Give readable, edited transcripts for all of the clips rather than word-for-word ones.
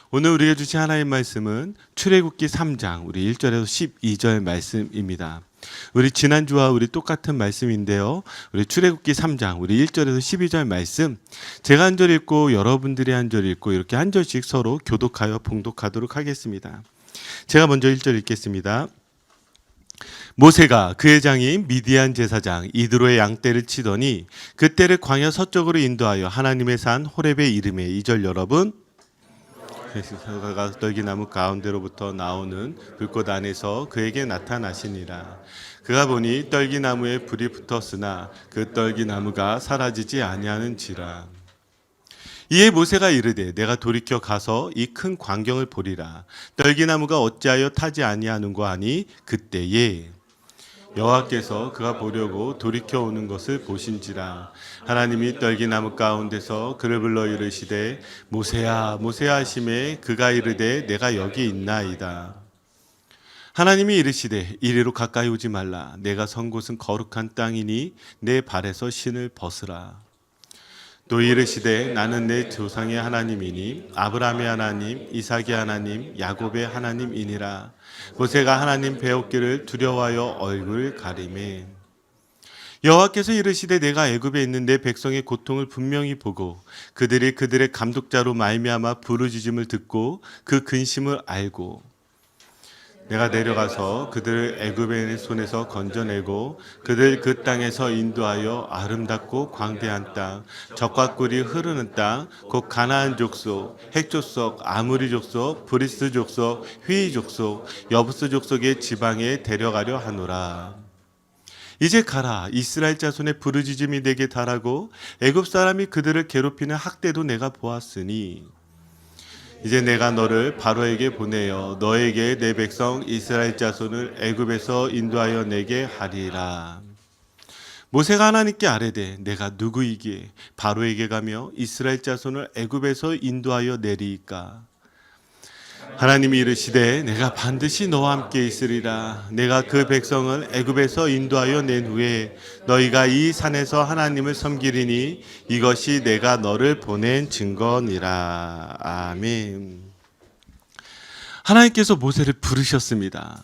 오늘 우리가 주신 하나님 말씀은 출애굽기 3장 우리 1절에서 12절 말씀입니다. 우리 지난주와 우리 똑같은 말씀인데요. 우리 출애굽기 3장 우리 1절에서 12절 말씀 제가 한 절 읽고 여러분들이 한 절 읽고 이렇게 한 절씩 서로 교독하여 봉독하도록 하겠습니다. 제가 먼저 1절 읽겠습니다. 모세가 그의 장인 미디안 제사장 이드로의 양떼를 치더니 그 떼를 광야 서쪽으로 인도하여 하나님의 산 호렙에 이르매 2절 여러분 그가 떨기나무 가운데로부터 나오는 불꽃 안에서 그에게 나타나시니라. 그가 보니 떨기나무에 불이 붙었으나 그 떨기나무가 사라지지 아니하는지라. 이에 모세가 이르되 내가 돌이켜 가서 이 큰 광경을 보리라. 떨기나무가 어찌하여 타지 아니하는고 하니 그때에 여호와께서 그가 보려고 돌이켜 오는 것을 보신지라. 하나님이 떨기나무 가운데서 그를 불러 이르시되 모세야 모세야 하시매 그가 이르되 내가 여기 있나이다. 하나님이 이르시되 이리로 가까이 오지 말라. 내가 선 곳은 거룩한 땅이니 내 발에서 신을 벗으라. 또 이르시되 나는 내 조상의 하나님이니 아브라함의 하나님 이삭의 하나님 야곱의 하나님이니라. 모세가 하나님 배웠기를 두려워하여 얼굴을 가리매 여호와께서 이르시되 내가 애굽에 있는 내 백성의 고통을 분명히 보고 그들이 그들의 감독자로 말미암아 부르짖음을 듣고 그 근심을 알고 내가 내려가서 그들을 애굽의 손에서 건져내고 그들 그 땅에서 인도하여 아름답고 광대한 땅 젖과 꿀이 흐르는 땅 곧 가나안 족속 헷 족속 아모리 족속 브리스 족속 휘 족속 여부스 족속의 지방에 데려가려 하노라. 이제 가라. 이스라엘 자손의 부르짖음이 내게 달하고 애굽 사람이 그들을 괴롭히는 학대도 내가 보았으니 이제 내가 너를 바로에게 보내어 너에게 내 백성 이스라엘 자손을 애굽에서 인도하여 내게 하리라. 모세가 하나님께 아뢰되 내가 누구이기에 바로에게 가며 이스라엘 자손을 애굽에서 인도하여 내리이까. 하나님이 이르시되 내가 반드시 너와 함께 있으리라. 내가 그 백성을 애굽에서 인도하여 낸 후에 너희가 이 산에서 하나님을 섬기리니 이것이 내가 너를 보낸 증거니라. 아멘. 하나님께서 모세를 부르셨습니다.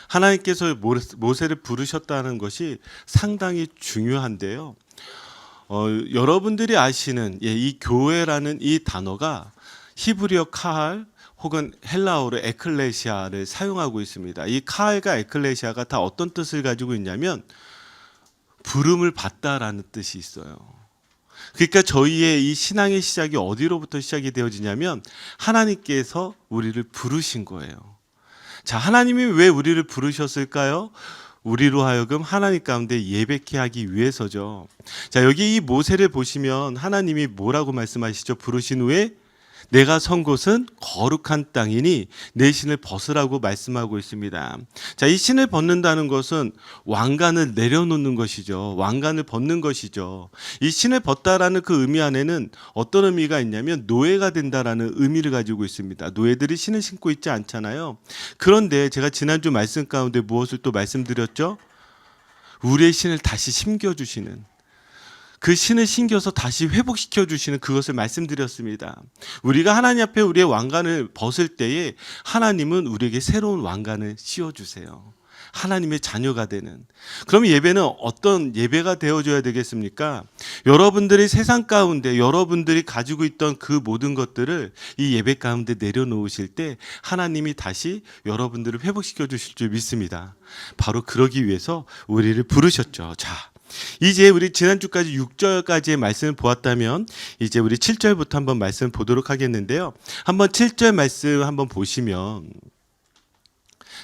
하나님께서 모세를 부르셨다는 것이 상당히 중요한데요. 여러분들이 아시는 이 교회라는 이 단어가 히브리어 카할 혹은 헬라어로 에클레시아를 사용하고 있습니다. 이 카할과 에클레시아가 다 어떤 뜻을 가지고 있냐면 부름을 받다라는 뜻이 있어요. 그러니까 저희의 이 신앙의 시작이 어디로부터 시작이 되어지냐면 하나님께서 우리를 부르신 거예요. 자, 하나님이 왜 우리를 부르셨을까요? 우리로 하여금 하나님 가운데 예배케 하기 위해서죠. 자, 여기 이 모세를 보시면 하나님이 뭐라고 말씀하시죠? 부르신 후에 내가 선 곳은 거룩한 땅이니 내 신을 벗으라고 말씀하고 있습니다. 자, 이 신을 벗는다는 것은 왕관을 내려놓는 것이죠. 왕관을 벗는 것이죠. 이 신을 벗다라는 그 의미 안에는 어떤 의미가 있냐면 노예가 된다라는 의미를 가지고 있습니다. 노예들이 신을 신고 있지 않잖아요. 그런데 제가 지난주 말씀 가운데 무엇을 또 말씀드렸죠? 우리의 신을 다시 심겨주시는 그 신을 신겨서 다시 회복시켜 주시는 그것을 말씀드렸습니다. 우리가 하나님 앞에 우리의 왕관을 벗을 때에 하나님은 우리에게 새로운 왕관을 씌워주세요. 하나님의 자녀가 되는. 그럼 예배는 어떤 예배가 되어줘야 되겠습니까? 여러분들이 세상 가운데 여러분들이 가지고 있던 그 모든 것들을 이 예배 가운데 내려놓으실 때 하나님이 다시 여러분들을 회복시켜 주실 줄 믿습니다. 바로 그러기 위해서 우리를 부르셨죠. 자, 이제 우리 지난주까지 6절까지의 말씀을 보았다면 이제 우리 7절부터 한번 말씀을 보도록 하겠는데요. 한번 7절 말씀 한번 보시면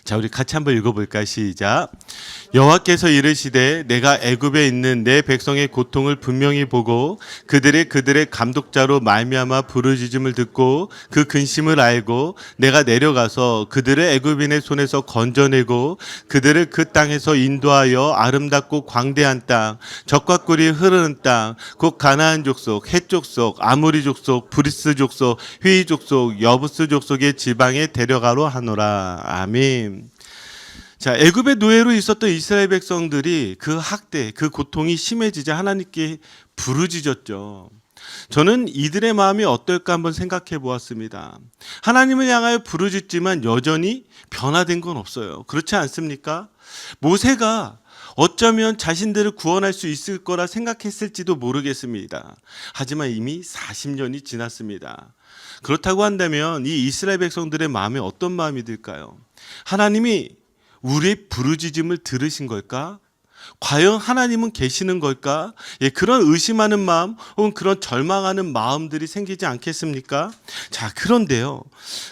자, 우리 같이 한번 읽어볼까요? 시작. 여호와께서 이르시되 내가 애굽에 있는 내 백성의 고통을 분명히 보고 그들의 감독자로 말미암아 부르짖음을 듣고 그 근심을 알고 내가 내려가서 그들을 애굽인의 손에서 건져내고 그들을 그 땅에서 인도하여 아름답고 광대한 땅 젖과 꿀이 흐르는 땅 곧 가나안 족속 헷 족속 아모리 족속 브리스 족속 휘 족속 여부스 족속의 지방에 데려가려 하노라. 아멘. 자, 애굽의 노예로 있었던 이스라엘 백성들이 그 학대, 그 고통이 심해지자 하나님께 부르짖었죠. 저는 이들의 마음이 어떨까 한번 생각해 보았습니다. 하나님을 향하여 부르짖지만 여전히 변화된 건 없어요. 그렇지 않습니까? 모세가 어쩌면 자신들을 구원할 수 있을 거라 생각했을지도 모르겠습니다. 하지만 이미 40년이 지났습니다. 그렇다고 한다면 이 이스라엘 백성들의 마음에 어떤 마음이 들까요? 하나님이 우리의 부르짖음을 들으신 걸까? 과연 하나님은 계시는 걸까? 예, 그런 의심하는 마음 혹은 그런 절망하는 마음들이 생기지 않겠습니까? 자, 그런데요.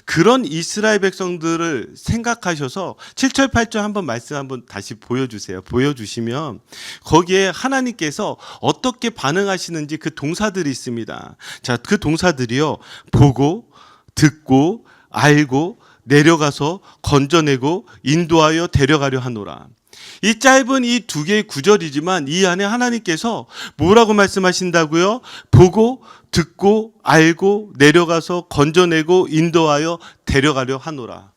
그런 이스라엘 백성들을 생각하셔서 7절 8절 한번 말씀 한번 다시 보여주세요. 보여주시면 거기에 하나님께서 어떻게 반응하시는지 그 동사들이 있습니다. 자, 그 동사들이요. 보고, 듣고, 알고, 내려가서 건져내고 인도하여 데려가려 하노라. 이 짧은 이 두 개의 구절이지만 이 안에 하나님께서 뭐라고 말씀하신다고요? 보고, 듣고, 알고, 내려가서 건져내고 인도하여 데려가려 하노라.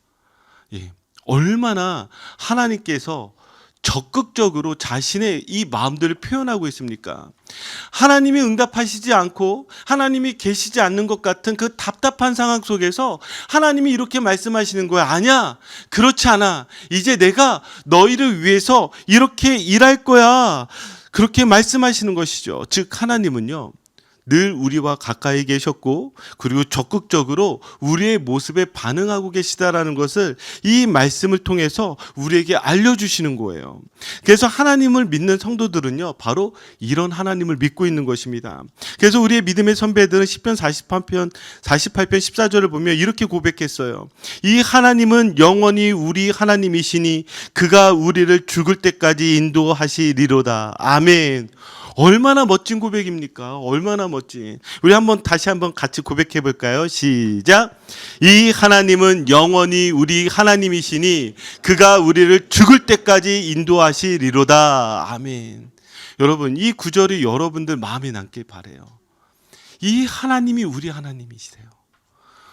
예, 얼마나 하나님께서 적극적으로 자신의 이 마음들을 표현하고 있습니까? 하나님이 응답하시지 않고 하나님이 계시지 않는 것 같은 그 답답한 상황 속에서 하나님이 이렇게 말씀하시는 거야. 아니야, 그렇지 않아. 이제 내가 너희를 위해서 이렇게 일할 거야. 그렇게 말씀하시는 것이죠. 즉 하나님은요, 늘 우리와 가까이 계셨고 그리고 적극적으로 우리의 모습에 반응하고 계시다라는 것을 이 말씀을 통해서 우리에게 알려주시는 거예요. 그래서 하나님을 믿는 성도들은요, 바로 이런 하나님을 믿고 있는 것입니다. 그래서 우리의 믿음의 선배들은 시편 48편 14절을 보면 이렇게 고백했어요. 이 하나님은 영원히 우리 하나님이시니 그가 우리를 죽을 때까지 인도하시리로다. 아멘. 얼마나 멋진 고백입니까? 얼마나 멋진. 우리 다시 한번 같이 고백해 볼까요? 시작. 이 하나님은 영원히 우리 하나님이시니 그가 우리를 죽을 때까지 인도하시리로다. 아멘. 여러분, 이 구절이 여러분들 마음에 남길 바라요. 이 하나님이 우리 하나님이시세요.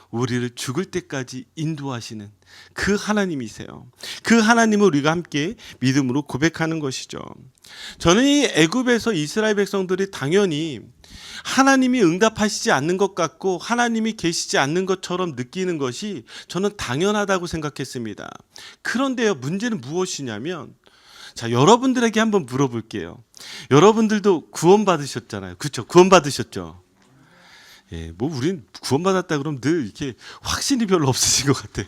우리를 죽을 때까지 인도하시는 그 하나님이세요. 그 하나님을 우리가 함께 믿음으로 고백하는 것이죠. 저는 이 애굽에서 이스라엘 백성들이 당연히 하나님이 응답하시지 않는 것 같고 하나님이 계시지 않는 것처럼 느끼는 것이 저는 당연하다고 생각했습니다. 그런데요, 문제는 무엇이냐면, 자, 여러분들에게 한번 물어볼게요. 여러분들도 구원받으셨잖아요. 그렇죠? 구원받으셨죠? 예, 우린 구원받았다 그러면 늘 이렇게 확신이 별로 없으신 것 같아.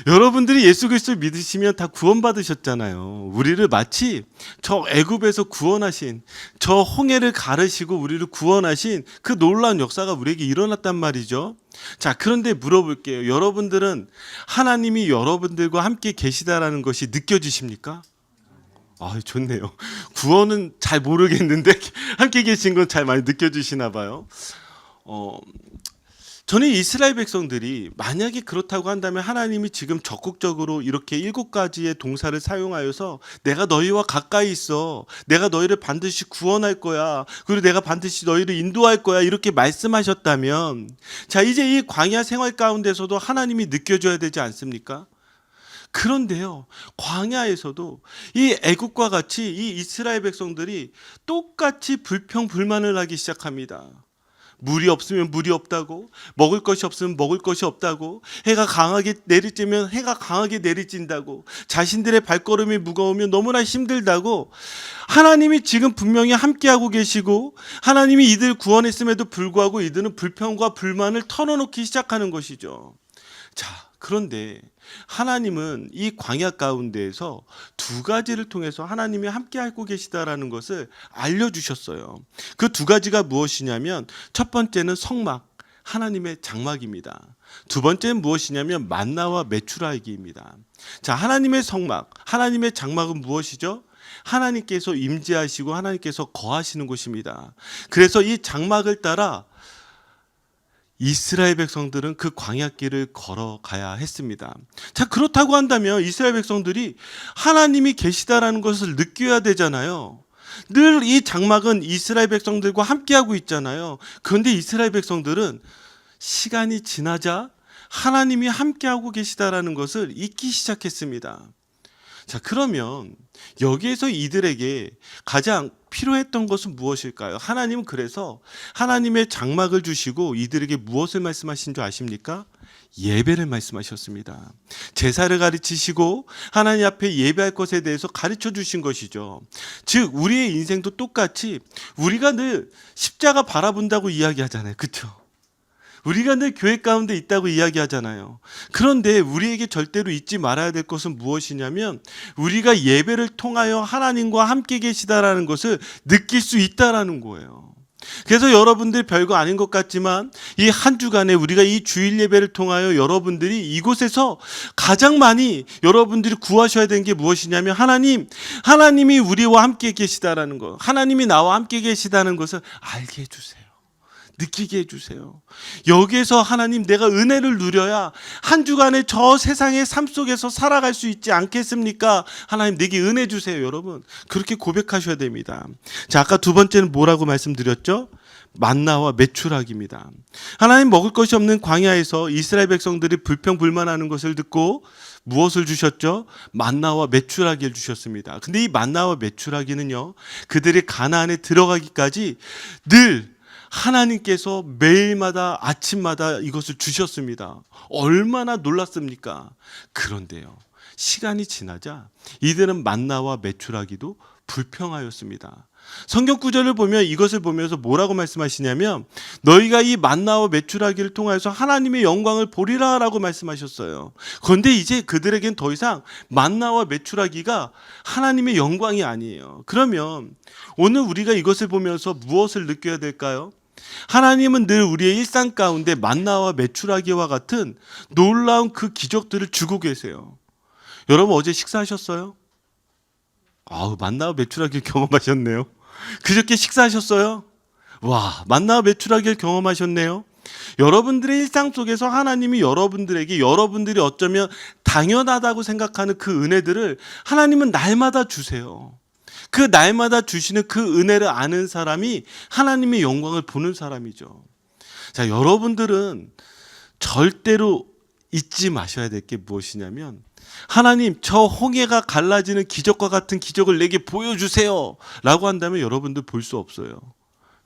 여러분들이 예수 그리스도를 믿으시면 다 구원받으셨잖아요. 우리를 마치 저 애굽에서 구원하신, 저 홍해를 가르시고 우리를 구원하신 그 놀라운 역사가 우리에게 일어났단 말이죠. 자, 그런데 물어볼게요. 여러분들은 하나님이 여러분들과 함께 계시다라는 것이 느껴지십니까? 아, 좋네요. 구원은 잘 모르겠는데 함께 계신 건 잘 많이 느껴지시나 봐요. 저는 이스라엘 백성들이 만약에 그렇다고 한다면 하나님이 지금 적극적으로 이렇게 7가지의 동사를 사용하여서 내가 너희와 가까이 있어, 내가 너희를 반드시 구원할 거야, 그리고 내가 반드시 너희를 인도할 거야, 이렇게 말씀하셨다면, 자, 이제 이 광야 생활 가운데서도 하나님이 느껴져야 되지 않습니까? 그런데요, 광야에서도 이 애국과 같이 이 이스라엘 백성들이 똑같이 불평불만을 하기 시작합니다. 물이 없으면 물이 없다고, 먹을 것이 없으면 먹을 것이 없다고, 해가 강하게 내리쬐면 해가 강하게 내리찐다고, 자신들의 발걸음이 무거우면 너무나 힘들다고, 하나님이 지금 분명히 함께하고 계시고 하나님이 이들 구원했음에도 불구하고 이들은 불평과 불만을 털어놓기 시작하는 것이죠. 자, 그런데 하나님은 이 광야 가운데에서 2가지를 통해서 하나님이 함께하고 계시다라는 것을 알려주셨어요. 그 2가지가 무엇이냐면, 첫 번째는 성막, 하나님의 장막입니다. 두 번째는 무엇이냐면 만나와 메추라기입니다. 자, 하나님의 성막, 하나님의 장막은 무엇이죠? 하나님께서 임재하시고 하나님께서 거하시는 곳입니다. 그래서 이 장막을 따라 이스라엘 백성들은 그 광야길을 걸어가야 했습니다. 자, 그렇다고 한다면 이스라엘 백성들이 하나님이 계시다라는 것을 느껴야 되잖아요. 늘 이 장막은 이스라엘 백성들과 함께하고 있잖아요. 그런데 이스라엘 백성들은 시간이 지나자 하나님이 함께하고 계시다라는 것을 잊기 시작했습니다. 자, 그러면 여기에서 이들에게 가장 필요했던 것은 무엇일까요? 하나님은 그래서 하나님의 장막을 주시고 이들에게 무엇을 말씀하신 줄 아십니까? 예배를 말씀하셨습니다. 제사를 가르치시고 하나님 앞에 예배할 것에 대해서 가르쳐 주신 것이죠. 즉 우리의 인생도 똑같이 우리가 늘 십자가 바라본다고 이야기하잖아요. 그렇죠? 우리가 늘 교회 가운데 있다고 이야기하잖아요. 그런데 우리에게 절대로 잊지 말아야 될 것은 무엇이냐면 우리가 예배를 통하여 하나님과 함께 계시다라는 것을 느낄 수 있다라는 거예요. 그래서 여러분들 별거 아닌 것 같지만 이 한 주간에 우리가 이 주일 예배를 통하여 여러분들이 이곳에서 가장 많이 여러분들이 구하셔야 되는 게 무엇이냐면 하나님이 우리와 함께 계시다라는 것, 하나님이 나와 함께 계시다는 것을 알게 해주세요. 느끼게 해주세요. 여기에서 하나님 내가 은혜를 누려야 한 주간의 저 세상의 삶 속에서 살아갈 수 있지 않겠습니까? 하나님 내게 은혜 주세요. 여러분 그렇게 고백하셔야 됩니다. 자, 아까 두 번째는 뭐라고 말씀드렸죠? 만나와 메추라기입니다. 하나님 먹을 것이 없는 광야에서 이스라엘 백성들이 불평불만하는 것을 듣고 무엇을 주셨죠? 만나와 메추라기를 주셨습니다. 근데 이 만나와 메추라기는요, 그들이 가나안에 들어가기까지 늘 하나님께서 매일마다 아침마다 이것을 주셨습니다. 얼마나 놀랐습니까? 그런데요, 시간이 지나자 이들은 만나와 메추라기도 불평하였습니다. 성경 구절을 보면 이것을 보면서 뭐라고 말씀하시냐면 너희가 이 만나와 메추라기를 통하여서 하나님의 영광을 보리라 라고 말씀하셨어요. 그런데 이제 그들에겐 더 이상 만나와 메추라기가 하나님의 영광이 아니에요. 그러면 오늘 우리가 이것을 보면서 무엇을 느껴야 될까요? 하나님은 늘 우리의 일상 가운데 만나와 메추라기와 같은 놀라운 그 기적들을 주고 계세요. 여러분 어제 식사하셨어요? 만나와 메추라기를 경험하셨네요. 그저께 식사하셨어요? 와, 만나와 메추라기를 경험하셨네요. 여러분들의 일상 속에서 하나님이 여러분들에게 여러분들이 어쩌면 당연하다고 생각하는 그 은혜들을 하나님은 날마다 주세요. 그 날마다 주시는 그 은혜를 아는 사람이 하나님의 영광을 보는 사람이죠. 자, 여러분들은 절대로 잊지 마셔야 될 게 무엇이냐면 하나님 저 홍해가 갈라지는 기적과 같은 기적을 내게 보여주세요 라고 한다면 여러분들 볼 수 없어요.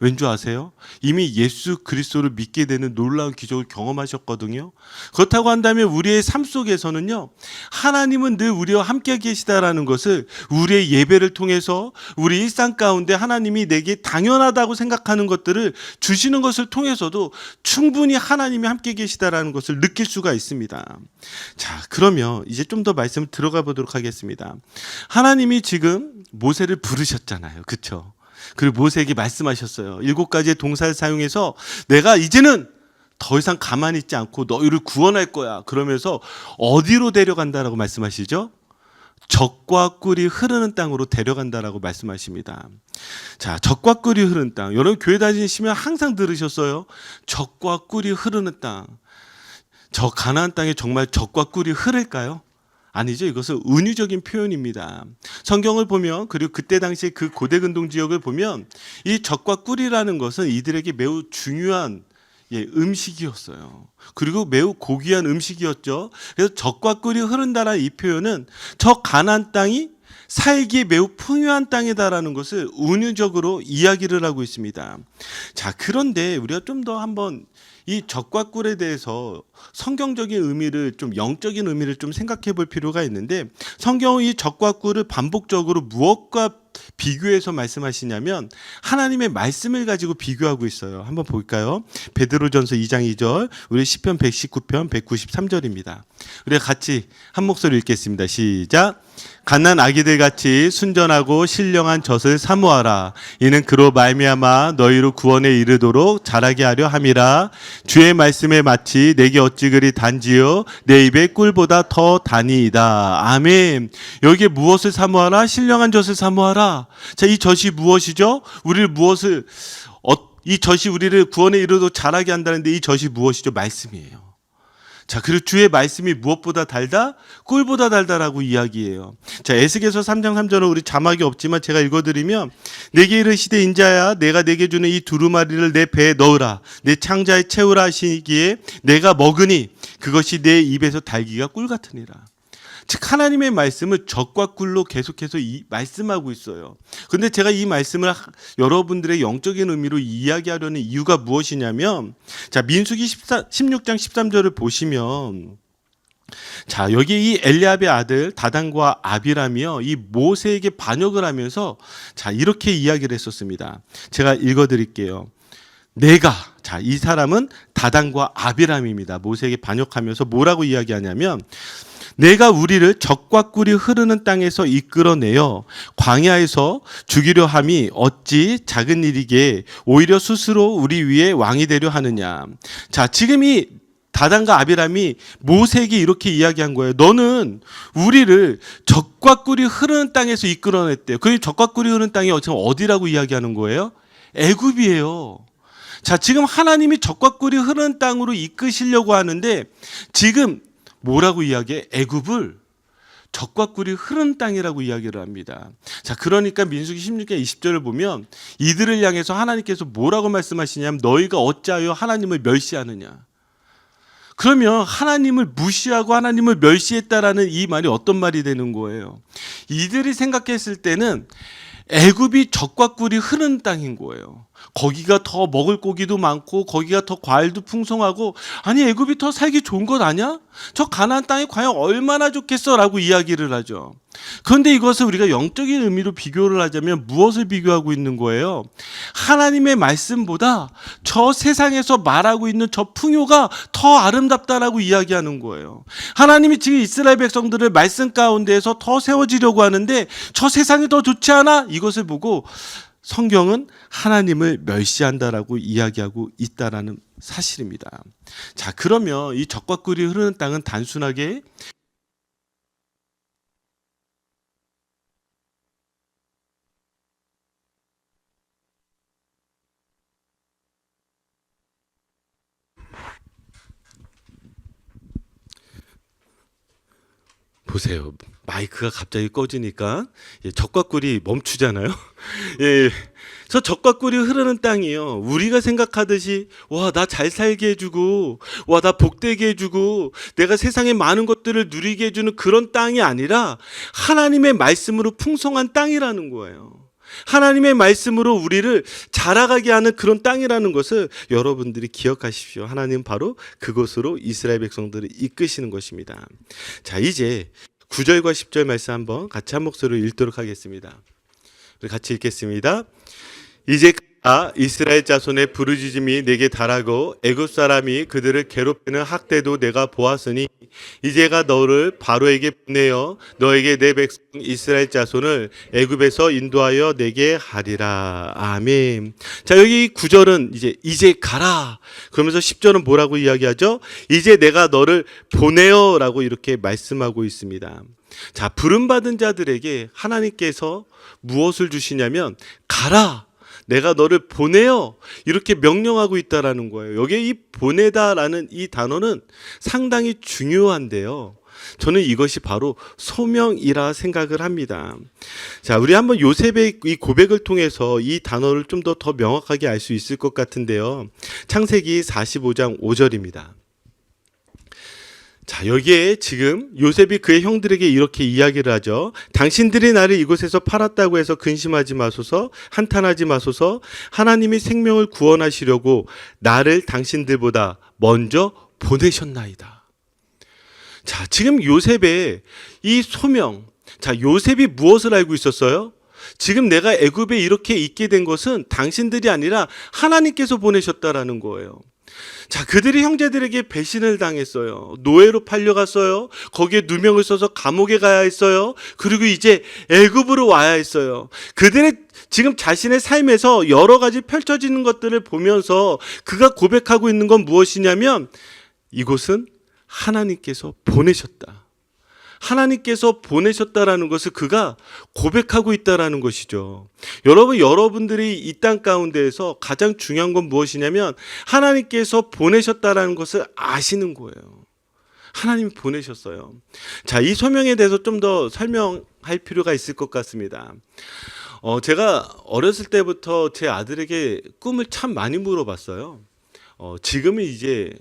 왠 줄 아세요? 이미 예수 그리스도를 믿게 되는 놀라운 기적을 경험하셨거든요. 그렇다고 한다면 우리의 삶 속에서는요, 하나님은 늘 우리와 함께 계시다라는 것을 우리의 예배를 통해서 우리 일상 가운데 하나님이 내게 당연하다고 생각하는 것들을 주시는 것을 통해서도 충분히 하나님이 함께 계시다라는 것을 느낄 수가 있습니다. 자, 그러면 이제 좀 더 말씀을 들어가 보도록 하겠습니다. 하나님이 지금 모세를 부르셨잖아요. 그렇죠? 그리고 모세에게 말씀하셨어요. 7가지의 동사를 사용해서 내가 이제는 더 이상 가만히 있지 않고 너희를 구원할 거야. 그러면서 어디로 데려간다라고 말씀하시죠? 젖과 꿀이 흐르는 땅으로 데려간다라고 말씀하십니다. 자, 젖과 꿀이 흐르는 땅. 여러분 교회 다니시면 항상 들으셨어요. 젖과 꿀이 흐르는 땅. 저 가나안 땅에 정말 젖과 꿀이 흐를까요? 아니죠. 이것은 은유적인 표현입니다. 성경을 보면 그리고 그때 당시 그 고대 근동 지역을 보면 이 젖과 꿀이라는 것은 이들에게 매우 중요한 음식이었어요. 그리고 매우 고귀한 음식이었죠. 그래서 젖과 꿀이 흐른다라는 이 표현은 저 가나안 땅이 살기에 매우 풍요한 땅이다라는 것을 은유적으로 이야기를 하고 있습니다. 자, 그런데 우리가 좀 더 한번 이 젖과 꿀에 대해서 성경적인 의미를 좀 영적인 의미를 좀 생각해 볼 필요가 있는데 성경은 이 젖과 꿀을 반복적으로 무엇과 비교해서 말씀하시냐면 하나님의 말씀을 가지고 비교하고 있어요. 한번 볼까요? 베드로전서 2장 2절, 우리 시편 119편 193절입니다. 우리가 같이 한 목소리 읽겠습니다. 시작. 갓난 아기들 같이 순전하고 신령한 젖을 사모하라. 이는 그로 말미암아 너희로 구원에 이르도록 자라게 하려 함이라. 주의 말씀에 마치 내게 어찌 그리 단지요 내 입에 꿀보다 더 다니이다. 아멘. 여기에 무엇을 사모하라? 신령한 젖을 사모하라. 자, 이 젖이 무엇이죠? 이 젖이 우리를 구원에 이르도록 자라게 한다는데 이 젖이 무엇이죠? 말씀이에요. 자, 그리고 주의 말씀이 무엇보다 달다? 꿀보다 달다라고 이야기해요. 자, 에스겔서 3장 3절은 우리 자막이 없지만 제가 읽어드리면 내게 이르시되 인자야 내가 내게 주는 이 두루마리를 내 배에 넣으라. 내 창자에 채우라 하시기에 내가 먹으니 그것이 내 입에서 달기가 꿀 같으니라. 즉 하나님의 말씀은 적과 꿀로 계속해서 말씀하고 있어요. 근데 제가 이 말씀을 여러분들의 영적인 의미로 이야기하려는 이유가 무엇이냐면, 자, 민수기 16장 13절을 보시면, 자, 여기 이 엘리압의 아들 다단과 아비람이요, 이 모세에게 반역을 하면서 자, 이렇게 이야기를 했었습니다. 제가 읽어드릴게요. 자, 이 사람은 다단과 아비람입니다. 모세에게 반역하면서 뭐라고 이야기하냐면, 내가 우리를 적과 꿀이 흐르는 땅에서 이끌어내어 광야에서 죽이려 함이 어찌 작은 일이게 오히려 스스로 우리 위에 왕이 되려 하느냐. 자, 지금 이 다단과 아비람이 모세에게 이렇게 이야기한 거예요. 너는 우리를 적과 꿀이 흐르는 땅에서 이끌어냈대요. 그 적과 꿀이 흐르는 땅이 어디라고 이야기하는 거예요? 애굽이에요. 자, 지금 하나님이 적과 꿀이 흐르는 땅으로 이끄시려고 하는데 지금 뭐라고 이야기해? 애굽을 적과 꿀이 흐르는 땅이라고 이야기를 합니다. 자, 그러니까 민수기 16장 20절을 보면 이들을 향해서 하나님께서 뭐라고 말씀하시냐면, 너희가 어찌하여 하나님을 멸시하느냐. 그러면 하나님을 무시하고 하나님을 멸시했다라는 이 말이 어떤 말이 되는 거예요? 이들이 생각했을 때는 애굽이 적과 꿀이 흐르는 땅인 거예요. 거기가 더 먹을 고기도 많고 거기가 더 과일도 풍성하고, 아니 애굽이 더 살기 좋은 것 아니야? 저 가나안 땅이 과연 얼마나 좋겠어? 라고 이야기를 하죠. 그런데 이것을 우리가 영적인 의미로 비교를 하자면 무엇을 비교하고 있는 거예요? 하나님의 말씀보다 저 세상에서 말하고 있는 저 풍요가 더 아름답다라고 이야기하는 거예요. 하나님이 지금 이스라엘 백성들을 말씀 가운데에서 더 세워지려고 하는데 저 세상이 더 좋지 않아? 이것을 보고 성경은 하나님을 멸시한다라고 이야기하고 있다라는 사실입니다. 자, 그러면 이 적과 꿀이 흐르는 땅은 단순하게 보세요. 마이크가 갑자기 꺼지니까 적과 꿀이 멈추잖아요. 예, 저 적과 꿀이 흐르는 땅이요, 우리가 생각하듯이 와, 나 잘 살게 해주고, 와, 나 복되게 해주고, 내가 세상의 많은 것들을 누리게 해주는 그런 땅이 아니라 하나님의 말씀으로 풍성한 땅이라는 거예요. 하나님의 말씀으로 우리를 자라가게 하는 그런 땅이라는 것을 여러분들이 기억하십시오. 하나님 바로 그곳으로 이스라엘 백성들을 이끄시는 것입니다. 자, 이제 9절과 10절 말씀 한번 같이 한 목소리로 읽도록 하겠습니다. 우리 같이 읽겠습니다. 이제 이스라엘 자손의 부르짖음이 내게 달하고 애굽 사람이 그들을 괴롭히는 학대도 내가 보았으니 이제가 너를 바로에게 보내어 너에게 내 백성 이스라엘 자손을 애굽에서 인도하여 내게 하리라. 아멘. 자, 여기 9절은 이제 가라. 그러면서 10절은 뭐라고 이야기하죠? 이제 내가 너를 보내어 라고 이렇게 말씀하고 있습니다. 자, 부름받은 자들에게 하나님께서 무엇을 주시냐면 가라, 내가 너를 보내어, 이렇게 명령하고 있다라는 거예요. 여기에 이 보내다라는 이 단어는 상당히 중요한데요, 저는 이것이 바로 소명이라 생각을 합니다. 자, 우리 한번 요셉의 이 고백을 통해서 이 단어를 좀 더 명확하게 알 수 있을 것 같은데요. 창세기 45장 5절입니다. 자, 여기에 지금 요셉이 그의 형들에게 이렇게 이야기를 하죠. 당신들이 나를 이곳에서 팔았다고 해서 근심하지 마소서, 한탄하지 마소서. 하나님이 생명을 구원하시려고 나를 당신들보다 먼저 보내셨나이다. 자, 지금 요셉의 이 소명, 자, 요셉이 무엇을 알고 있었어요? 지금 내가 애굽에 이렇게 있게 된 것은 당신들이 아니라 하나님께서 보내셨다라는 거예요. 자, 그들이 형제들에게 배신을 당했어요. 노예로 팔려갔어요. 거기에 누명을 써서 감옥에 가야 했어요. 그리고 이제 애굽으로 와야 했어요. 그들의 지금 자신의 삶에서 여러 가지 펼쳐지는 것들을 보면서 그가 고백하고 있는 건 무엇이냐면, 이곳은 하나님께서 보내셨다. 하나님께서 보내셨다라는 것을 그가 고백하고 있다라는 것이죠. 여러분들이 이 땅 가운데에서 가장 중요한 건 무엇이냐면 하나님께서 보내셨다라는 것을 아시는 거예요. 하나님이 보내셨어요. 자, 이 소명에 대해서 좀 더 설명할 필요가 있을 것 같습니다. 제가 어렸을 때부터 제 아들에게 꿈을 참 많이 물어봤어요. 지금은 이제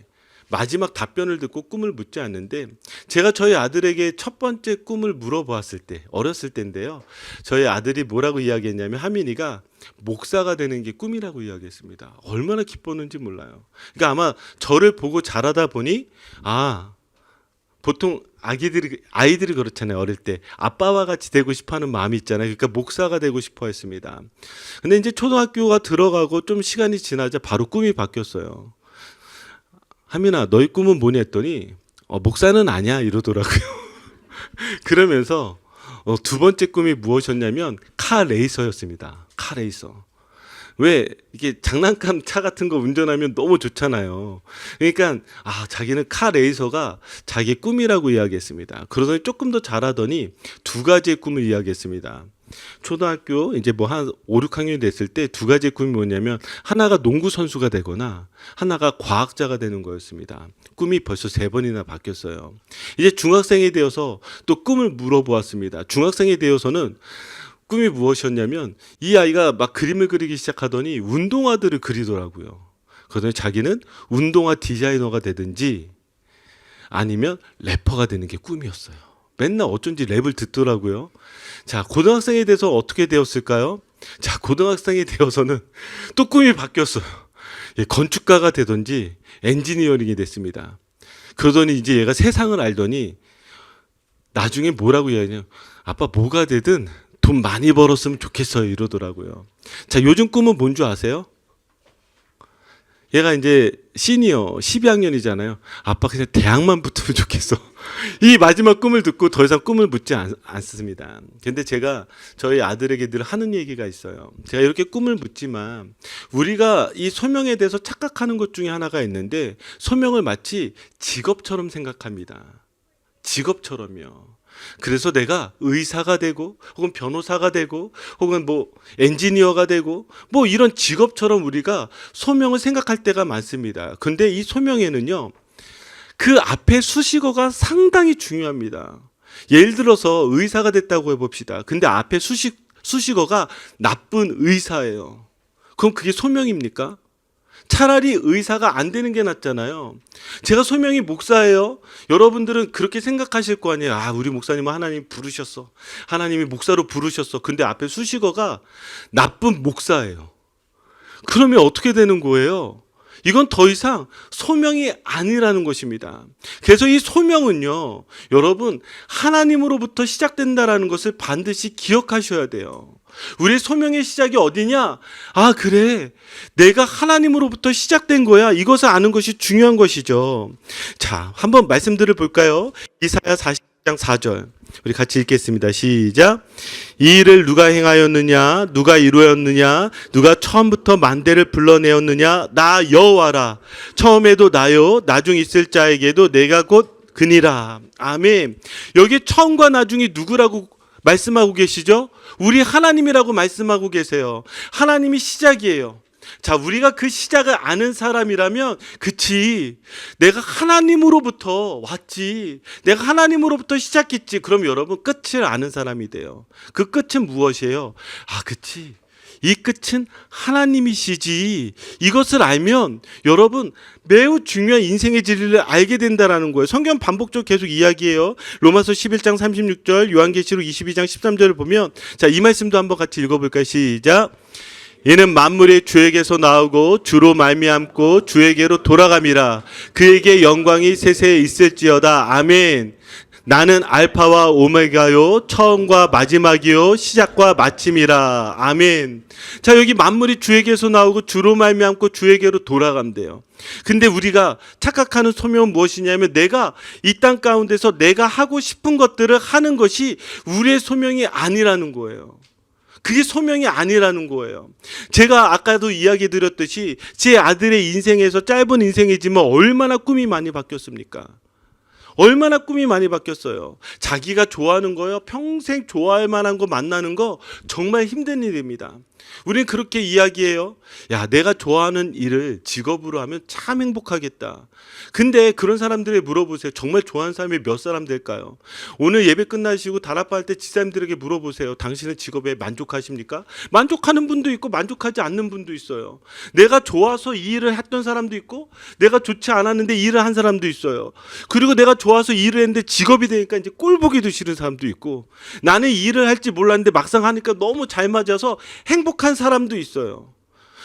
마지막 답변을 듣고 꿈을 묻지 않는데, 제가 저희 아들에게 첫 번째 꿈을 물어보았을 때, 어렸을 때인데요. 저희 아들이 뭐라고 이야기했냐면, 하민이가 목사가 되는 게 꿈이라고 이야기했습니다. 얼마나 기뻤는지 몰라요. 그러니까 아마 저를 보고 자라다 보니, 보통 아이들이 그렇잖아요. 어릴 때 아빠와 같이 되고 싶어하는 마음이 있잖아요. 그러니까 목사가 되고 싶어 했습니다. 근데 이제 초등학교가 들어가고 좀 시간이 지나자 바로 꿈이 바뀌었어요. 하민아, 너희 꿈은 뭐냐 했더니 목사는 아니야 이러더라고요. 그러면서 두 번째 꿈이 무엇이었냐면 카 레이서였습니다. 카 레이서. 왜 이게 장난감 차 같은 거 운전하면 너무 좋잖아요. 그러니까 자기는 카 레이서가 자기의 꿈이라고 이야기했습니다. 그러더니 조금 더 잘하더니 두 가지의 꿈을 이야기했습니다. 초등학교 이제 뭐 한 5, 6학년이 됐을 때 두 가지의 꿈이 뭐냐면, 하나가 농구 선수가 되거나 하나가 과학자가 되는 거였습니다. 꿈이 벌써 3번이나 바뀌었어요. 이제 중학생이 되어서 또 꿈을 물어보았습니다. 중학생이 되어서는 꿈이 무엇이었냐면, 이 아이가 막 그림을 그리기 시작하더니 운동화들을 그리더라고요. 그러더니 자기는 운동화 디자이너가 되든지 아니면 래퍼가 되는 게 꿈이었어요. 맨날 어쩐지 랩을 듣더라고요. 자, 고등학생이 돼서 어떻게 되었을까요? 자, 고등학생이 되어서는 또 꿈이 바뀌었어요. 건축가가 되든지 엔지니어링이 됐습니다. 그러더니 이제 얘가 세상을 알더니 나중에 뭐라고 이야기해요? 아빠, 뭐가 되든 돈 많이 벌었으면 좋겠어요 이러더라고요. 자, 요즘 꿈은 뭔 줄 아세요? 얘가 이제 시니어 12학년이잖아요. 아빠, 그냥 대학만 붙으면 좋겠어. 이 마지막 꿈을 듣고 더 이상 꿈을 묻지 않습니다. 근데 제가 저희 아들에게 늘 하는 얘기가 있어요. 제가 이렇게 꿈을 묻지만 우리가 이 소명에 대해서 착각하는 것 중에 하나가 있는데, 소명을 마치 직업처럼 생각합니다. 직업처럼요. 그래서 내가 의사가 되고 혹은 변호사가 되고 혹은 뭐 엔지니어가 되고 뭐 이런 직업처럼 우리가 소명을 생각할 때가 많습니다. 근데 이 소명에는요, 그 앞에 수식어가 상당히 중요합니다. 예를 들어서 의사가 됐다고 해봅시다. 근데 앞에 수식어가 나쁜 의사예요. 그럼 그게 소명입니까? 차라리 의사가 안 되는 게 낫잖아요. 제가 소명이 목사예요. 여러분들은 그렇게 생각하실 거 아니에요. 우리 목사님은 하나님 부르셨어. 하나님이 목사로 부르셨어. 근데 앞에 수식어가 나쁜 목사예요. 그러면 어떻게 되는 거예요? 이건 더 이상 소명이 아니라는 것입니다. 그래서 이 소명은요, 여러분, 하나님으로부터 시작된다라는 것을 반드시 기억하셔야 돼요. 우리의 소명의 시작이 어디냐? 그래, 내가 하나님으로부터 시작된 거야. 이것을 아는 것이 중요한 것이죠. 자, 한번 말씀들을 볼까요? 이사야 40장 4절 우리 같이 읽겠습니다. 시작. 이 일을 누가 행하였느냐? 누가 이루었느냐? 누가 처음부터 만대를 불러내었느냐? 나 여호와라. 처음에도 나요, 나중 있을 자에게도 내가 곧 그니라. 아멘. 여기 처음과 나중이 누구라고 말씀하고 계시죠? 우리 하나님이라고 말씀하고 계세요. 하나님이 시작이에요. 자, 우리가 그 시작을 아는 사람이라면, 그치, 내가 하나님으로부터 왔지, 내가 하나님으로부터 시작했지, 그럼 여러분 끝을 아는 사람이 돼요. 그 끝은 무엇이에요? 그치, 이 끝은 하나님이시지. 이것을 알면 여러분 매우 중요한 인생의 진리를 알게 된다라는 거예요. 성경 반복적으로 계속 이야기해요. 로마서 11장 36절, 요한계시록 22장 13절을 보면, 자, 이 말씀도 한번 같이 읽어볼까요? 시작. 이는 만물이 주에게서 나오고 주로 말미암고 주에게로 돌아감이라. 그에게 영광이 세세에 있을지어다. 아멘. 나는 알파와 오메가요, 처음과 마지막이요, 시작과 마침이라. 아멘. 자, 여기 만물이 주에게서 나오고 주로 말미암고 주에게로 돌아간대요. 근데 우리가 착각하는 소명은 무엇이냐면, 내가 이 땅 가운데서 내가 하고 싶은 것들을 하는 것이 우리의 소명이 아니라는 거예요. 그게 소명이 아니라는 거예요. 제가 아까도 이야기 드렸듯이 제 아들의 인생에서, 짧은 인생이지만 얼마나 꿈이 많이 바뀌었습니까? 얼마나 꿈이 많이 바뀌었어요. 자기가 좋아하는 거요, 평생 좋아할 만한 거 만나는 거 정말 힘든 일입니다. 우리는 그렇게 이야기해요. 야, 내가 좋아하는 일을 직업으로 하면 참 행복하겠다. 근데 그런 사람들에게 물어보세요. 정말 좋아하는 사람이 몇 사람 될까요? 오늘 예배 끝나시고 다락방할 때 지사님들에게 물어보세요. 당신의 직업에 만족하십니까? 만족하는 분도 있고 만족하지 않는 분도 있어요. 내가 좋아서 이 일을 했던 사람도 있고 내가 좋지 않았는데 이 일을 한 사람도 있어요. 그리고 내가 좋아서 이 일을 했는데 직업이 되니까 이제 꼴 보기도 싫은 사람도 있고, 나는 이 일을 할지 몰랐는데 막상 하니까 너무 잘 맞아서 행복한 사람도 있어요.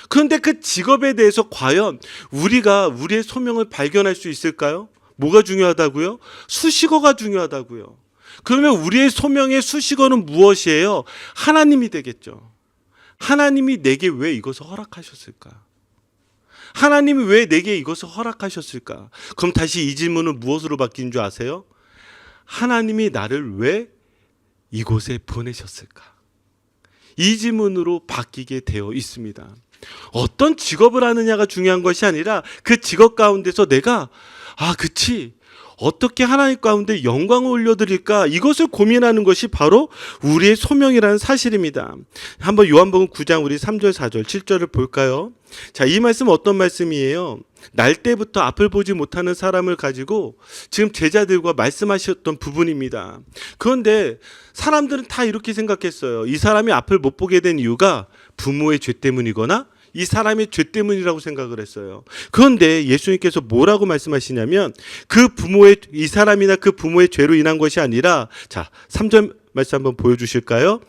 그런데 그 직업에 대해서 과연 우리가 우리의 소명을 발견할 수 있을까요? 뭐가 중요하다고요? 수식어가 중요하다고요. 그러면 우리의 소명의 수식어는 무엇이에요? 하나님이 되겠죠. 하나님이 내게 왜 이것을 허락하셨을까? 하나님이 왜 내게 이것을 허락하셨을까? 그럼 다시 이 질문은 무엇으로 바뀐 줄 아세요? 하나님이 나를 왜 이곳에 보내셨을까? 이 질문으로 바뀌게 되어 있습니다. 어떤 직업을 하느냐가 중요한 것이 아니라 그 직업 가운데서 내가 그치, 어떻게 하나님 가운데 영광을 올려드릴까, 이것을 고민하는 것이 바로 우리의 소명이라는 사실입니다. 한번 요한복음 9장 우리 3절 4절 7절을 볼까요? 자, 이 말씀은 어떤 말씀이에요? 날 때부터 앞을 보지 못하는 사람을 가지고 지금 제자들과 말씀하셨던 부분입니다. 그런데 사람들은 다 이렇게 생각했어요. 이 사람이 앞을 못 보게 된 이유가 부모의 죄 때문이거나 이 사람의 죄 때문이라고 생각을 했어요. 그런데 예수님께서 뭐라고 말씀하시냐면 이 사람이나 그 부모의 죄로 인한 것이 아니라, 자, 3절 말씀 한번 보여주실까요?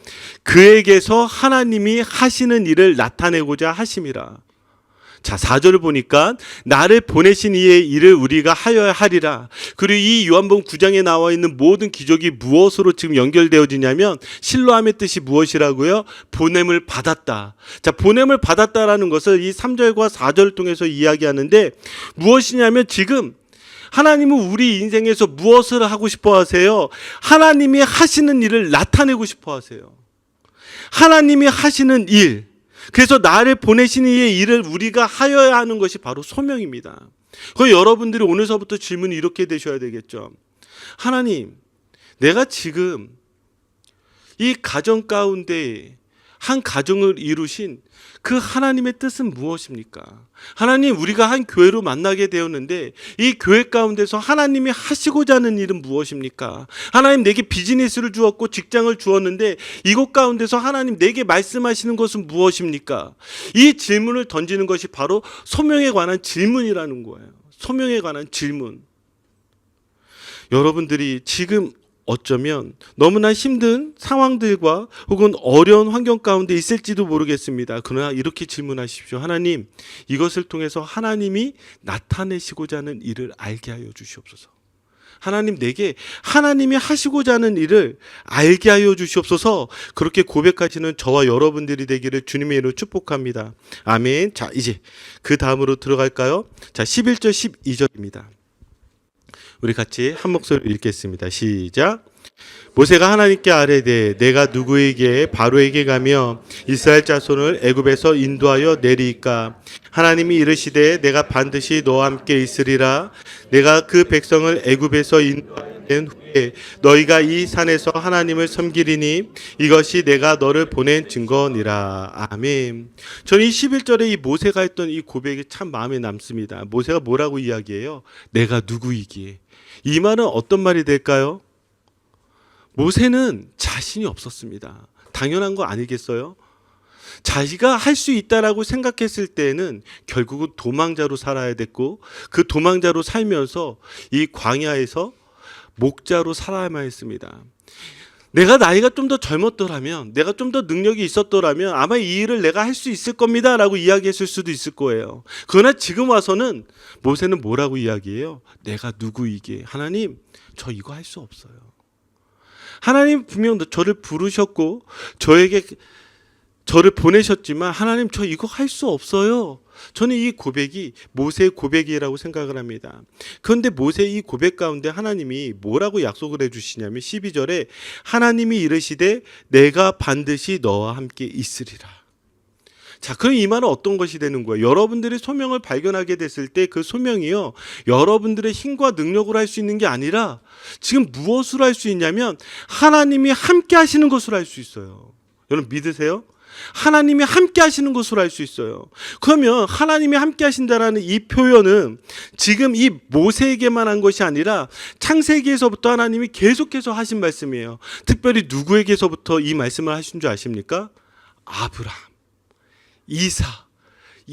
그에게서 하나님이 하시는 일을 나타내고자 하심이라. 자, 4절을 보니까 나를 보내신 이의 일을 우리가 하여야 하리라. 그리고 이 요한복음 9장에 나와 있는 모든 기적이 무엇으로 지금 연결되어지냐면 실로함의 뜻이 무엇이라고요? 보냄을 받았다. 자, 보냄을 받았다라는 것을 이 3절과 4절을 통해서 이야기하는데 무엇이냐면 지금 하나님은 우리 인생에서 무엇을 하고 싶어 하세요? 하나님이 하시는 일을 나타내고 싶어 하세요. 하나님이 하시는 일, 그래서 나를 보내신 이의 일을 우리가 하여야 하는 것이 바로 소명입니다. 그럼 여러분들이 오늘서부터 질문이 이렇게 되셔야 되겠죠. 하나님, 내가 지금 이 가정 가운데 한 가정을 이루신 그 하나님의 뜻은 무엇입니까? 하나님, 우리가 한 교회로 만나게 되었는데 이 교회 가운데서 하나님이 하시고자 하는 일은 무엇입니까? 하나님, 내게 비즈니스를 주었고 직장을 주었는데 이곳 가운데서 하나님 내게 말씀하시는 것은 무엇입니까? 이 질문을 던지는 것이 바로 소명에 관한 질문이라는 거예요. 소명에 관한 질문. 여러분들이 지금 어쩌면 너무나 힘든 상황들과 혹은 어려운 환경 가운데 있을지도 모르겠습니다. 그러나 이렇게 질문하십시오. 하나님, 이것을 통해서 하나님이 나타내시고자 하는 일을 알게 하여 주시옵소서. 하나님, 내게 하나님이 하시고자 하는 일을 알게 하여 주시옵소서. 그렇게 고백하시는 저와 여러분들이 되기를 주님의 이름으로 축복합니다. 아멘. 자, 이제 그 다음으로 들어갈까요? 자, 11절 12절입니다. 우리 같이 한 목소리로 읽겠습니다. 시작. 모세가 하나님께 아뢰되 내가 누구에게 바로에게 가며 이스라엘 자손을 애굽에서 인도하여 내리이까? 하나님이 이르시되 내가 반드시 너와 함께 있으리라. 내가 그 백성을 애굽에서 인도하여 후에 너희가 이 산에서 하나님을 섬기리니 이것이 내가 너를 보낸 증거니라. 아멘. 저는 이 11절에 이 모세가 했던 이 고백이 참 마음에 남습니다. 모세가 뭐라고 이야기해요? 내가 누구이기에. 이 말은 어떤 말이 될까요? 모세는 자신이 없었습니다. 당연한 거 아니겠어요? 자기가 할 수 있다라고 생각했을 때는 결국은 도망자로 살아야 됐고 그 도망자로 살면서 이 광야에서 목자로 살아야만 했습니다. 내가 나이가 좀 더 젊었더라면, 내가 좀 더 능력이 있었더라면 아마 이 일을 내가 할 수 있을 겁니다 라고 이야기했을 수도 있을 거예요. 그러나 지금 와서는 모세는 뭐라고 이야기해요? 내가 누구이기에. 하나님, 저 이거 할 수 없어요. 하나님 분명 저를 부르셨고 저를 보내셨지만 하나님, 저 이거 할 수 없어요. 저는 이 고백이 모세의 고백이라고 생각을 합니다. 그런데 모세의 이 고백 가운데 하나님이 뭐라고 약속을 해주시냐면 12절에 하나님이 이르시되 내가 반드시 너와 함께 있으리라. 자, 그럼 이 말은 어떤 것이 되는 거예요? 여러분들이 소명을 발견하게 됐을 때 그 소명이요, 여러분들의 힘과 능력으로 할 수 있는 게 아니라 지금 무엇으로 할 수 있냐면 하나님이 함께 하시는 것으로 할 수 있어요. 여러분 믿으세요? 하나님이 함께 하시는 것으로 알 수 있어요. 그러면 하나님이 함께 하신다라는 이 표현은 지금 이 모세에게만 한 것이 아니라 창세기에서부터 하나님이 계속해서 하신 말씀이에요. 특별히 누구에게서부터 이 말씀을 하신 줄 아십니까? 아브라함, 이사,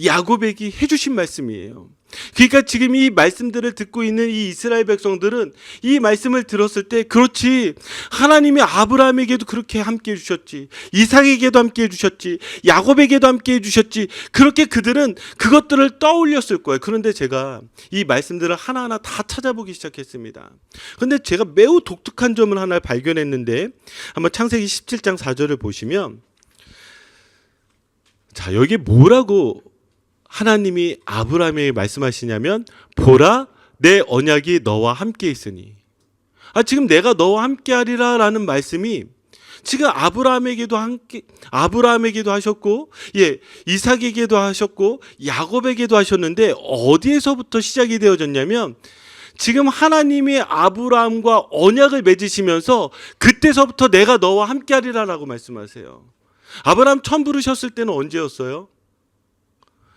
야곱에게 해주신 말씀이에요. 그러니까 지금 이 말씀들을 듣고 있는 이 이스라엘 백성들은 이 말씀을 들었을 때, 그렇지, 하나님이 아브라함에게도 그렇게 함께 해주셨지, 이삭에게도 함께 해주셨지, 야곱에게도 함께 해주셨지, 그렇게 그들은 그것들을 떠올렸을 거예요. 그런데 제가 이 말씀들을 하나하나 다 찾아보기 시작했습니다. 그런데 제가 매우 독특한 점을 하나 발견했는데, 한번 창세기 17장 4절을 보시면, 자, 여기 뭐라고 하나님이 아브라함에게 말씀하시냐면, 보라, 내 언약이 너와 함께 있으니. 지금 내가 너와 함께 하리라 라는 말씀이 지금 아브라함에게도 하셨고, 이삭에게도 하셨고, 야곱에게도 하셨는데, 어디에서부터 시작이 되어졌냐면, 지금 하나님이 아브라함과 언약을 맺으시면서 그때서부터 내가 너와 함께 하리라 라고 말씀하세요. 아브라함 처음 부르셨을 때는 언제였어요?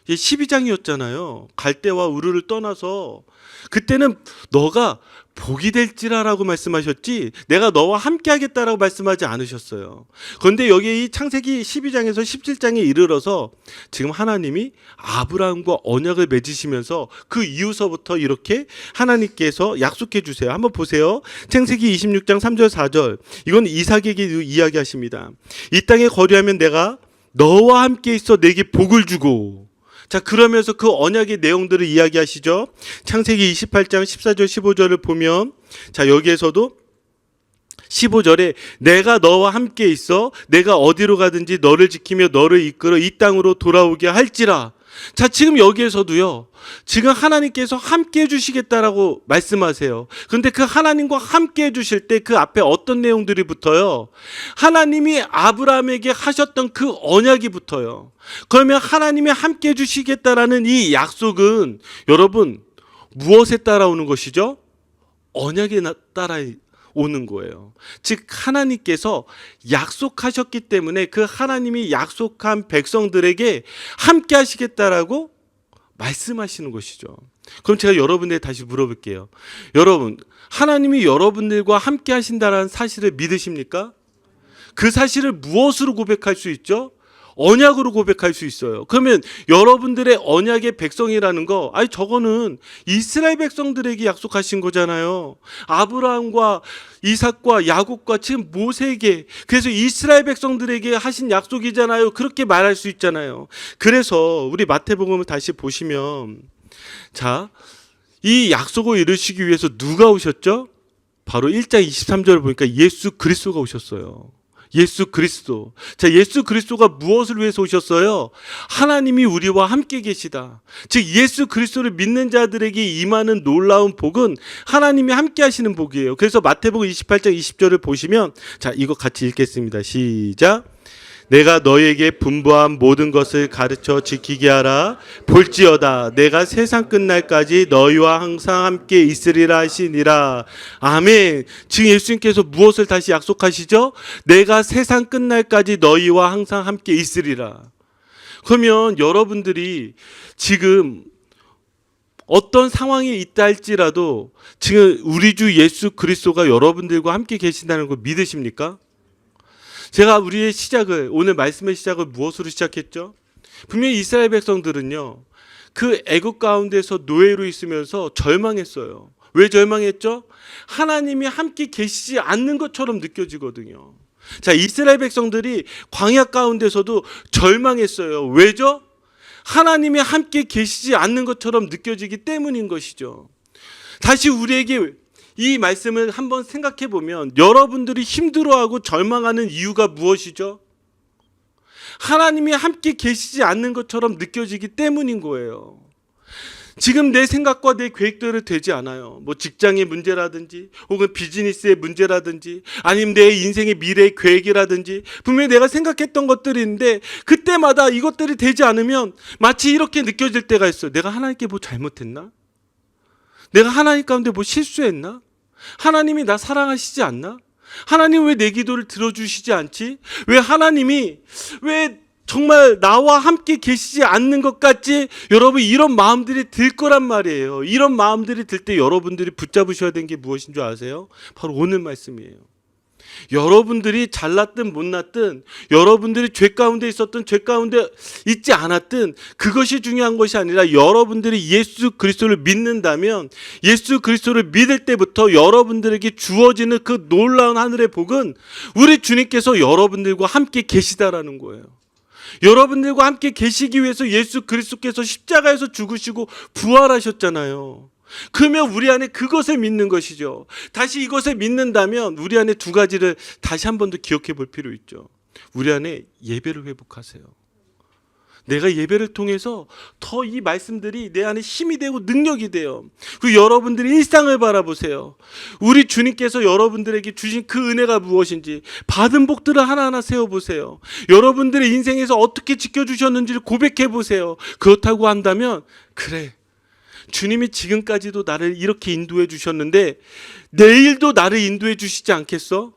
12장이었잖아요. 갈대와 우르를 떠나서 그때는 너가 복이 될지라라고 말씀하셨지, 내가 너와 함께 하겠다라고 말씀하지 않으셨어요. 그런데 여기 이 창세기 12장에서 17장에 이르러서 지금 하나님이 아브라함과 언약을 맺으시면서 그 이후서부터 이렇게 하나님께서 약속해 주세요. 한번 보세요. 창세기 26장 3절 4절. 이건 이삭에게 이야기하십니다. 이 땅에 거류하면 내가 너와 함께 있어 내게 복을 주고. 자, 그러면서 그 언약의 내용들을 이야기하시죠. 창세기 28장 14절 15절을 보면, 자, 여기에서도 15절에 내가 너와 함께 있어 내가 어디로 가든지 너를 지키며 너를 이끌어 이 땅으로 돌아오게 할지라. 자, 지금 여기에서도요, 지금 하나님께서 함께 해주시겠다라고 말씀하세요. 그런데 그 하나님과 함께 해주실 때 그 앞에 어떤 내용들이 붙어요? 하나님이 아브라함에게 하셨던 그 언약이 붙어요. 그러면 하나님이 함께 해주시겠다라는 이 약속은 여러분 무엇에 따라오는 것이죠? 언약에 따라오는 거예요. 즉 하나님께서 약속하셨기 때문에 그 하나님이 약속한 백성들에게 함께 하시겠다라고 말씀하시는 것이죠. 그럼 제가 여러분들에게 다시 물어볼게요. 여러분, 하나님이 여러분들과 함께 하신다는 사실을 믿으십니까? 그 사실을 무엇으로 고백할 수 있죠? 언약으로 고백할 수 있어요. 그러면 여러분들의 언약의 백성이라는 거, 저거는 이스라엘 백성들에게 약속하신 거잖아요. 아브라함과 이삭과 야곱과 지금 모세에게, 그래서 이스라엘 백성들에게 하신 약속이잖아요. 그렇게 말할 수 있잖아요. 그래서 우리 마태복음을 다시 보시면, 자, 이 약속을 이루시기 위해서 누가 오셨죠? 바로 1장 23절을 보니까 예수 그리스도가 오셨어요. 예수 그리스도. 자, 예수 그리스도가 무엇을 위해서 오셨어요? 하나님이 우리와 함께 계시다. 즉 예수 그리스도를 믿는 자들에게 임하는 놀라운 복은 하나님이 함께 하시는 복이에요. 그래서 마태복음 28장 20절을 보시면, 자, 이거 같이 읽겠습니다. 시작. 내가 너에게 분부한 모든 것을 가르쳐 지키게 하라. 볼지어다 내가 세상 끝날까지 너희와 항상 함께 있으리라 하시니라. 아멘. 지금 예수님께서 무엇을 다시 약속하시죠? 내가 세상 끝날까지 너희와 항상 함께 있으리라. 그러면 여러분들이 지금 어떤 상황에 있다 할지라도 지금 우리 주 예수 그리스도가 여러분들과 함께 계신다는 걸 믿으십니까? 제가 우리의 시작을, 오늘 말씀의 시작을 무엇으로 시작했죠? 분명히 이스라엘 백성들은요, 그 애국 가운데서 노예로 있으면서 절망했어요. 왜 절망했죠? 하나님이 함께 계시지 않는 것처럼 느껴지거든요. 자, 이스라엘 백성들이 광야 가운데서도 절망했어요. 왜죠? 하나님이 함께 계시지 않는 것처럼 느껴지기 때문인 것이죠. 다시 우리에게 이 말씀을 한번 생각해 보면, 여러분들이 힘들어하고 절망하는 이유가 무엇이죠? 하나님이 함께 계시지 않는 것처럼 느껴지기 때문인 거예요. 지금 내 생각과 내 계획대로 되지 않아요. 뭐 직장의 문제라든지, 혹은 비즈니스의 문제라든지, 아니면 내 인생의 미래의 계획이라든지, 분명히 내가 생각했던 것들이 있는데 그때마다 이것들이 되지 않으면 마치 이렇게 느껴질 때가 있어요. 내가 하나님께 뭐 잘못했나? 내가 하나님 가운데 뭐 실수했나? 하나님이 나 사랑하시지 않나? 하나님 왜 내 기도를 들어주시지 않지? 왜 하나님이 왜 정말 나와 함께 계시지 않는 것 같지? 여러분, 이런 마음들이 들 거란 말이에요. 이런 마음들이 들 때 여러분들이 붙잡으셔야 되는 게 무엇인 줄 아세요? 바로 오늘 말씀이에요. 여러분들이 잘났든 못났든, 여러분들이 죄 가운데 있었든 죄 가운데 있지 않았든, 그것이 중요한 것이 아니라 여러분들이 예수 그리스도를 믿는다면, 예수 그리스도를 믿을 때부터 여러분들에게 주어지는 그 놀라운 하늘의 복은 우리 주님께서 여러분들과 함께 계시다라는 거예요. 여러분들과 함께 계시기 위해서 예수 그리스도께서 십자가에서 죽으시고 부활하셨잖아요. 그러면 우리 안에 그것을 믿는 것이죠. 다시 이것을 믿는다면 우리 안에 두 가지를 다시 한 번 더 기억해 볼 필요 있죠. 우리 안에 예배를 회복하세요. 내가 예배를 통해서 더 이 말씀들이 내 안에 힘이 되고 능력이 돼요. 그리고 여러분들이 일상을 바라보세요. 우리 주님께서 여러분들에게 주신 그 은혜가 무엇인지 받은 복들을 하나하나 세워보세요. 여러분들의 인생에서 어떻게 지켜주셨는지를 고백해보세요. 그렇다고 한다면, 그래, 주님이 지금까지도 나를 이렇게 인도해 주셨는데 내일도 나를 인도해 주시지 않겠어?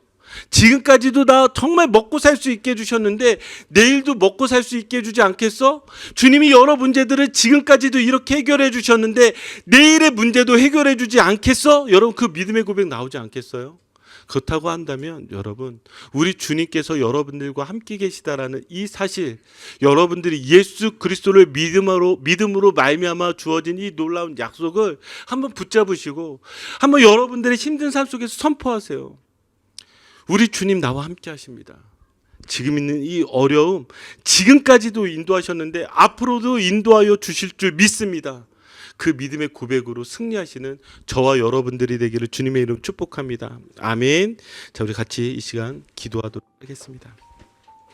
지금까지도 나 정말 먹고 살 수 있게 해주셨는데 내일도 먹고 살 수 있게 해주지 않겠어? 주님이 여러 문제들을 지금까지도 이렇게 해결해 주셨는데 내일의 문제도 해결해 주지 않겠어? 여러분, 그 믿음의 고백 나오지 않겠어요? 그렇다고 한다면 여러분, 우리 주님께서 여러분들과 함께 계시다라는 이 사실, 여러분들이 예수 그리스도를 믿음으로 말미암아 주어진 이 놀라운 약속을 한번 붙잡으시고 한번 여러분들의 힘든 삶 속에서 선포하세요. 우리 주님 나와 함께 하십니다. 지금 있는 이 어려움, 지금까지도 인도하셨는데 앞으로도 인도하여 주실 줄 믿습니다. 그 믿음의 고백으로 승리하시는 저와 여러분들이 되기를 주님의 이름 축복합니다. 아멘. 자, 우리 같이 이 시간 기도하도록 하겠습니다.